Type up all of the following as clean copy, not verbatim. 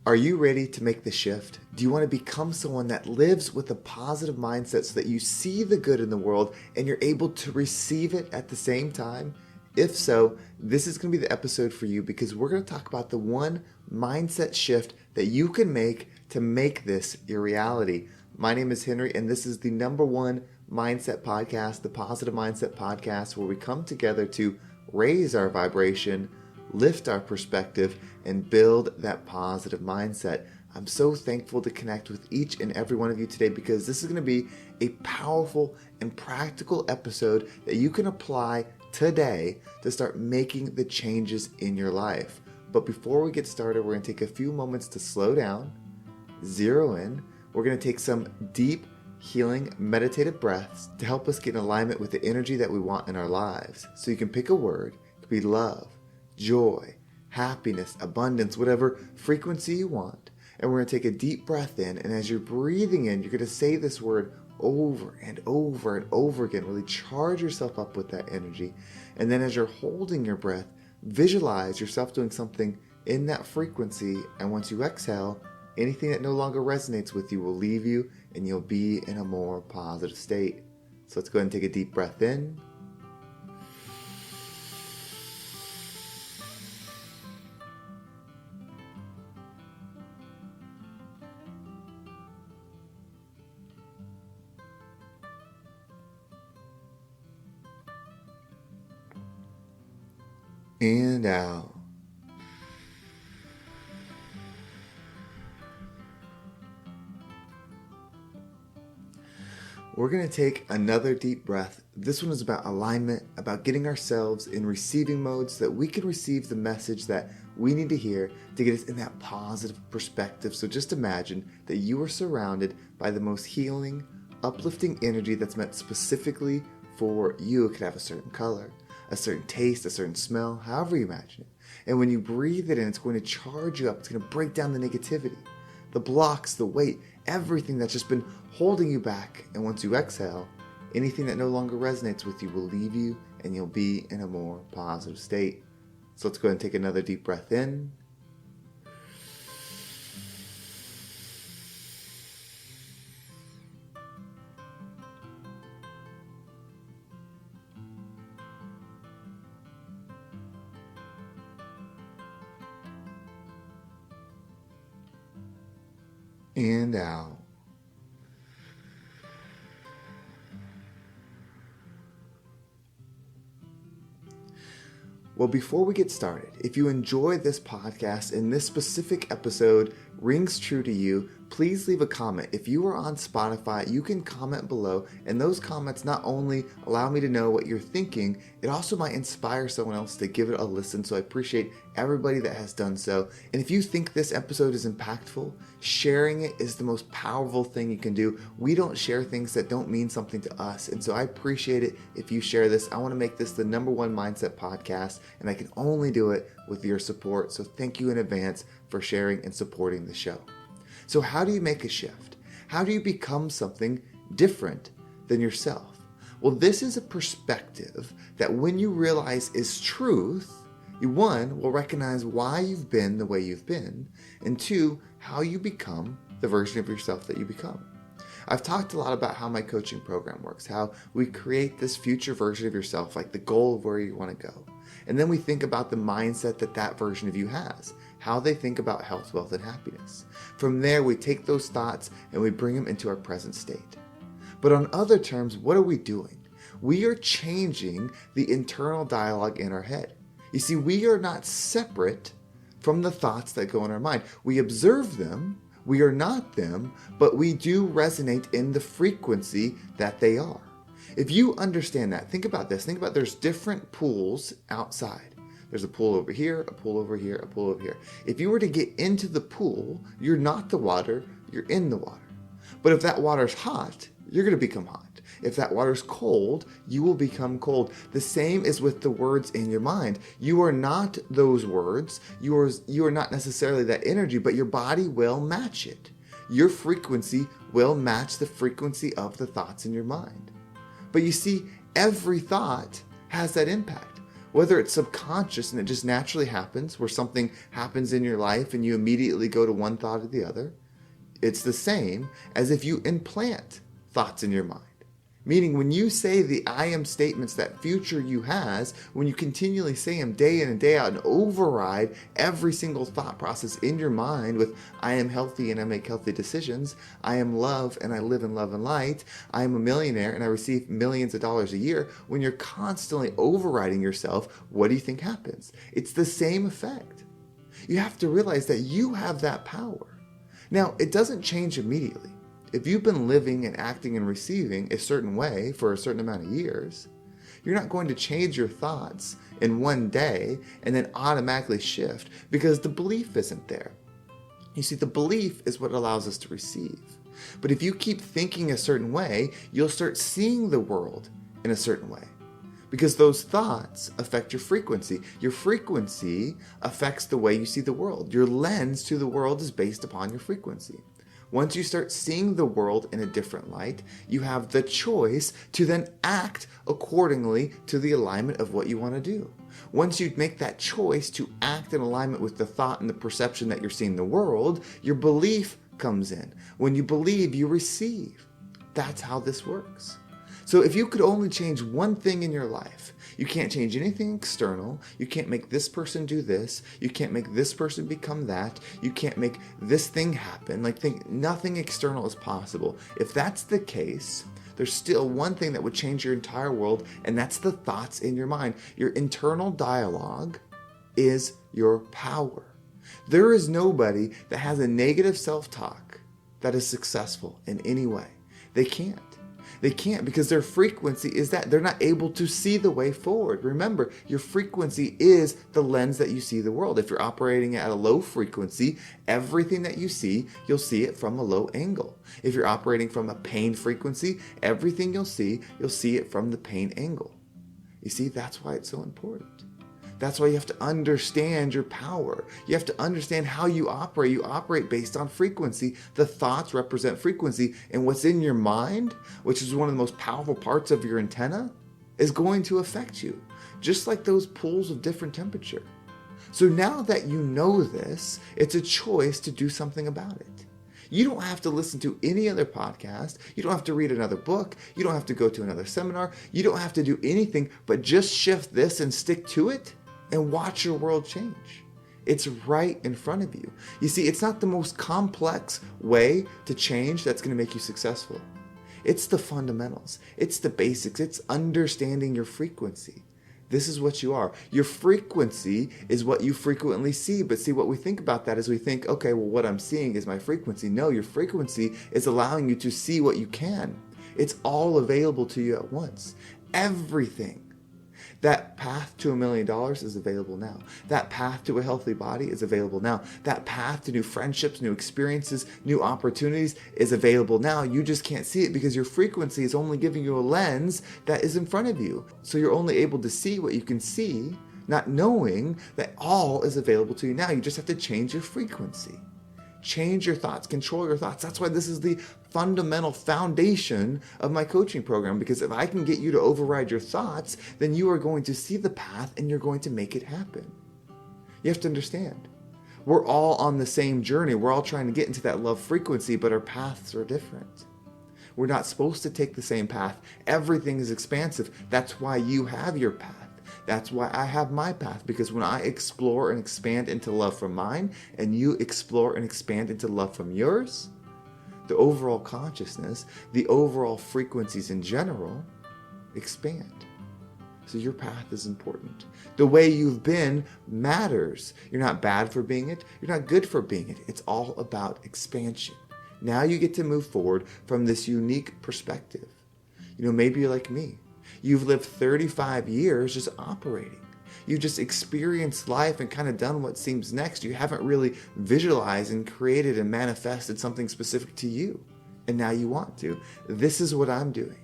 Are you ready to make the shift? Do you want to become someone that lives with a positive mindset so that you see the good in the world and you're able to receive it at the same time? If so, this is going to be the episode for you because we're going to talk about the one mindset shift that you can make to make this your reality. My name is Henry, and this is the #1 mindset podcast, the Positive Mindset Podcast, where we come together to raise our vibration, lift our perspective, and build that positive mindset. I'm so thankful to connect with each and every one of you today because this is going to be a powerful and practical episode that you can apply today to start making the changes in your life. But before we get started, we're going to take a few moments to slow down, zero in. We're going to take some deep, healing, meditative breaths to help us get in alignment with the energy that we want in our lives. So you can pick a word. It could be love, joy, happiness, abundance, whatever frequency you want. And we're going to take a deep breath in. And as you're breathing in, you're going to say this word over and over and over again. Really charge yourself up with that energy. And then as you're holding your breath, visualize yourself doing something in that frequency. And once you exhale, anything that no longer resonates with you will leave you and you'll be in a more positive state. So let's go ahead and take a deep breath in. And out. We're going to take another deep breath. This one is about alignment, about getting ourselves in receiving mode so that we can receive the message that we need to hear to get us in that positive perspective. So just imagine that you are surrounded by the most healing, uplifting energy that's meant specifically for you. It could have a certain color, a certain taste, a certain smell, however you imagine it. And when you breathe it in, it's going to charge you up. It's going to break down the negativity, the blocks, the weight, everything that's just been holding you back. And once you exhale, anything that no longer resonates with you will leave you and you'll be in a more positive state. So let's go ahead and take another deep breath in. And out. Well, before we get started, if you enjoy this podcast and this specific episode rings true to you, please leave a comment. If you are on Spotify, you can comment below, and those comments not only allow me to know what you're thinking, it also might inspire someone else to give it a listen, so I appreciate everybody that has done so. And if you think this episode is impactful, sharing it is the most powerful thing you can do. We don't share things that don't mean something to us, and so I appreciate it if you share this. I want to make this the #1 mindset podcast, and I can only do it with your support, so thank you in advance for sharing and supporting the show. So how do you make a shift? How do you become something different than yourself? Well, this is a perspective that when you realize is truth, you, one, will recognize why you've been the way you've been, and two, how you become the version of yourself that you become. I've talked a lot about how my coaching program works, how we create this future version of yourself, like the goal of where you want to go. And then we think about the mindset that that version of you has, how they think about health, wealth, and happiness. From there, we take those thoughts and we bring them into our present state. But on other terms, what are we doing? We are changing the internal dialogue in our head. You see, we are not separate from the thoughts that go in our mind. We observe them, we are not them, but we do resonate in the frequency that they are. If you understand that, think about this. Think about there's different pools outside. There's a pool over here, a pool over here, a pool over here. If you were to get into the pool, you're not the water, you're in the water. But if that water's hot, you're going to become hot. If that water's cold, you will become cold. The same is with the words in your mind. You are not those words. You are not necessarily that energy, but your body will match it. Your frequency will match the frequency of the thoughts in your mind. But you see, every thought has that impact. Whether it's subconscious and it just naturally happens, where something happens in your life and you immediately go to one thought or the other, it's the same as if you implant thoughts in your mind. Meaning when you say the I am statements that future you has, when you continually say them day in and day out and override every single thought process in your mind with I am healthy and I make healthy decisions, I am love and I live in love and light, I am a millionaire and I receive millions of dollars a year, when you're constantly overriding yourself, what do you think happens? It's the same effect. You have to realize that you have that power. Now, it doesn't change immediately. If you've been living and acting and receiving a certain way for a certain amount of years, you're not going to change your thoughts in one day and then automatically shift because the belief isn't there. You see, the belief is what allows us to receive. But if you keep thinking a certain way, you'll start seeing the world in a certain way. Because those thoughts affect your frequency. Your frequency affects the way you see the world. Your lens to the world is based upon your frequency. Once you start seeing the world in a different light, you have the choice to then act accordingly to the alignment of what you want to do. Once you make that choice to act in alignment with the thought and the perception that you're seeing the world, your belief comes in. When you believe, you receive. That's how this works. So if you could only change one thing in your life, you can't change anything external, you can't make this person do this, you can't make this person become that, you can't make this thing happen, nothing external is possible. If that's the case, there's still one thing that would change your entire world, and that's the thoughts in your mind. Your internal dialogue is your power. There is nobody that has a negative self-talk that is successful in any way. They can't. They can't because their frequency is that they're not able to see the way forward. Remember, your frequency is the lens that you see the world. If you're operating at a low frequency, everything that you see, you'll see it from a low angle. If you're operating from a pain frequency, everything you'll see it from the pain angle. You see, that's why it's so important. That's why you have to understand your power. You have to understand how you operate. You operate based on frequency. The thoughts represent frequency, and what's in your mind, which is one of the most powerful parts of your antenna, is going to affect you, just like those pools of different temperature. So now that you know this, it's a choice to do something about it. You don't have to listen to any other podcast. You don't have to read another book. You don't have to go to another seminar. You don't have to do anything but just shift this and stick to it and watch your world change. It's right in front of you. You see, it's not the most complex way to change that's going to make you successful. It's the fundamentals. It's the basics. It's understanding your frequency. This is what you are. Your frequency is what you frequently see. But see, what we think about that is we think, okay, well, what I'm seeing is my frequency. No, your frequency is allowing you to see what you can. It's all available to you at once. Everything. That path to $1 million is available now. That path to a healthy body is available now. That path to new friendships, new experiences, new opportunities is available now. You just can't see it because your frequency is only giving you a lens that is in front of you. So you're only able to see what you can see, not knowing that all is available to you now. You just have to change your frequency. Change your thoughts, control your thoughts. That's why this is the fundamental foundation of my coaching program, because if I can get you to override your thoughts, then you are going to see the path and you're going to make it happen. You have to understand, we're all on the same journey. We're all trying to get into that love frequency, but our paths are different. We're not supposed to take the same path. Everything is expansive. That's why you have your path. That's why I have my path, because when I explore and expand into love from mine, and you explore and expand into love from yours, the overall consciousness, the overall frequencies in general, expand. So your path is important. The way you've been matters. You're not bad for being it. You're not good for being it. It's all about expansion. Now you get to move forward from this unique perspective. Maybe you're like me. You've lived 35 years just operating. You've just experienced life and kind of done what seems next. You haven't really visualized and created and manifested something specific to you. And now you want to. This is what I'm doing.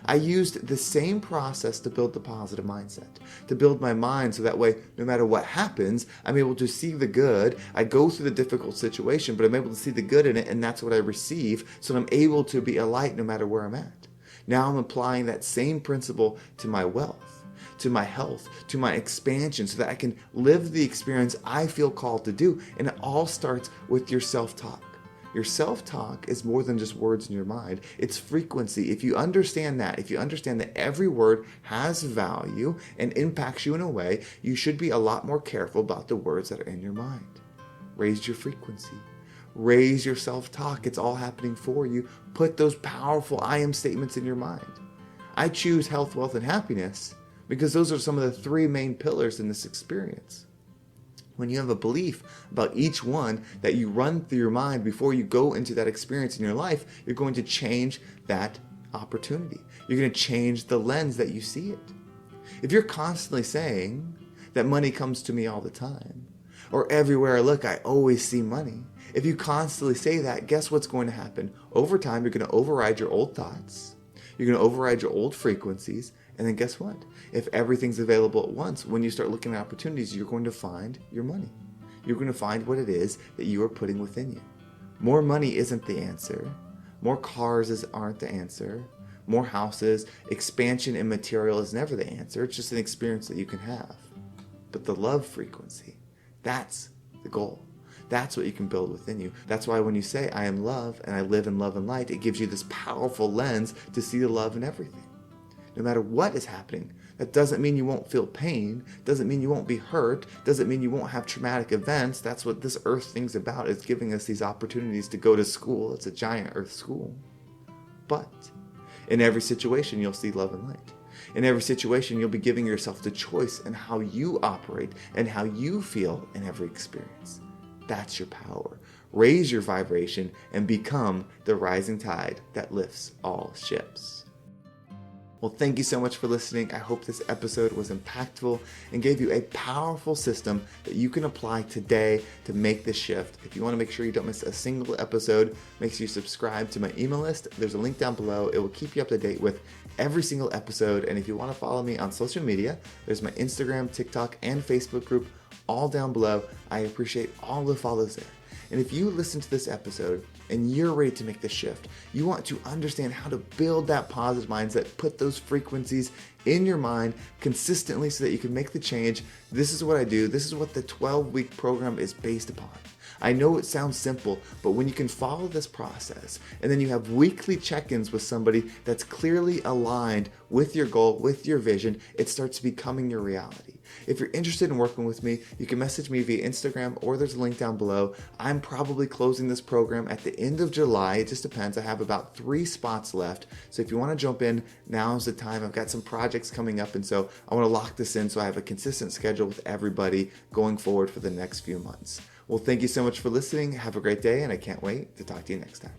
I used the same process to build the positive mindset, to build my mind so that way, no matter what happens, I'm able to see the good. I go through the difficult situation, but I'm able to see the good in it, and that's what I receive, so I'm able to be a light no matter where I'm at. Now I'm applying that same principle to my wealth, to my health, to my expansion, so that I can live the experience I feel called to do. And it all starts with your self-talk. Your self-talk is more than just words in your mind. It's frequency. If you understand that, if you understand that every word has value and impacts you in a way, you should be a lot more careful about the words that are in your mind. Raise your frequency. Raise your self-talk. It's all happening for you. Put those powerful I am statements in your mind. I choose health, wealth, and happiness because those are some of the three main pillars in this experience. When you have a belief about each one that you run through your mind before you go into that experience in your life, you're going to change that opportunity. You're going to change the lens that you see it. If you're constantly saying that money comes to me all the time, or everywhere I look, I always see money, if you constantly say that, guess what's going to happen? Over time, you're going to override your old thoughts. You're going to override your old frequencies. And then guess what? If everything's available at once, when you start looking at opportunities, you're going to find your money. You're going to find what it is that you are putting within you. More money isn't the answer. More cars aren't the answer. More houses, expansion in material is never the answer. It's just an experience that you can have. But the love frequency, that's the goal. That's what you can build within you. That's why when you say, I am love and I live in love and light, it gives you this powerful lens to see the love in everything. No matter what is happening, that doesn't mean you won't feel pain, doesn't mean you won't be hurt, doesn't mean you won't have traumatic events. That's what this earth thing's about. It's giving us these opportunities to go to school. It's a giant earth school. But in every situation, you'll see love and light. In every situation, you'll be giving yourself the choice in how you operate and how you feel in every experience. That's your power. Raise your vibration and become the rising tide that lifts all ships. Well, thank you so much for listening. I hope this episode was impactful and gave you a powerful system that you can apply today to make this shift. If you want to make sure you don't miss a single episode, make sure you subscribe to my email list. There's a link down below. It will keep you up to date with every single episode. And if you want to follow me on social media, there's my Instagram, TikTok, and Facebook group all down below. I appreciate all the follows there. And if you listen to this episode and you're ready to make the shift, you want to understand how to build that positive mindset, put those frequencies in your mind consistently so that you can make the change. This is what I do. This is what the 12-week program is based upon. I know it sounds simple, but when you can follow this process and then you have weekly check-ins with somebody that's clearly aligned with your goal, with your vision, it starts becoming your reality. If you're interested in working with me, you can message me via Instagram or there's a link down below. I'm probably closing this program at the end of July. It just depends. I have about 3 spots left. So if you want to jump in, now's the time. I've got some projects coming up, and so I want to lock this in so I have a consistent schedule with everybody going forward for the next few months. Well, thank you so much for listening. Have a great day, and I can't wait to talk to you next time.